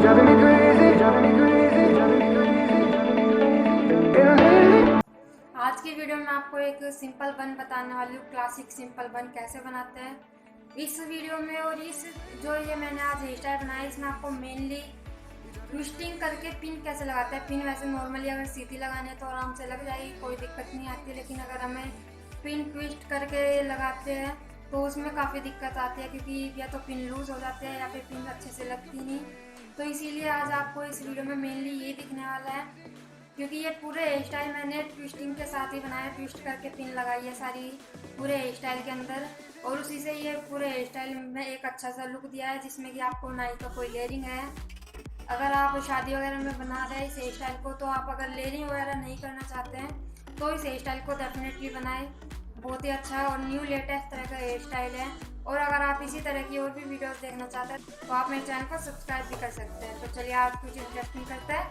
आज की वीडियो में आपको एक सिंपल बन बताने वाली हूँ। क्लासिक सिंपल बन कैसे बनाते हैं इस वीडियो में। और इस जो ये मैंने आज हेयर स्टाइल बनाया, इसमें आपको मेनली ट्विस्टिंग करके पिन कैसे लगाते हैं। पिन वैसे नॉर्मली अगर सीधी लगाने तो आराम से लग जाएगी, कोई दिक्कत नहीं आती, लेकिन अगर हमें पिन ट्विस्ट करके लगाते हैं तो उसमें काफ़ी दिक्कत आती है, क्योंकि या तो पिन लूज हो जाते हैं या फिर पिन अच्छे से लगती नहीं। तो इसीलिए आज आपको इस वीडियो में मेनली ये दिखने वाला है, क्योंकि ये पूरे हेयर स्टाइल मैंने ट्विस्टिंग के साथ ही बनाया। ट्विस्ट करके पिन लगाई है सारी पूरे हेयर स्टाइल के अंदर, और उसी से ये पूरे हेयर स्टाइल में एक अच्छा सा लुक दिया है, जिसमें कि आपको ना ही तो कोई लेयरिंग है। अगर आप शादी वगैरह में बना रहे हैं इस हेयर स्टाइल को, तो आप अगर लेयरिंग वगैरह नहीं करना चाहते हैं तो इस हेयर स्टाइल को डेफिनेटली बनाएं। बहुत ही अच्छा और न्यू लेटेस्ट तरह का हेयर स्टाइल है। और अगर आप इसी तरह की और भी वीडियोस देखना चाहते हैं तो आप मेरे चैनल को सब्सक्राइब भी कर सकते हैं। तो चलिए आज कुछ इंटरेस्टिंग करते हैं।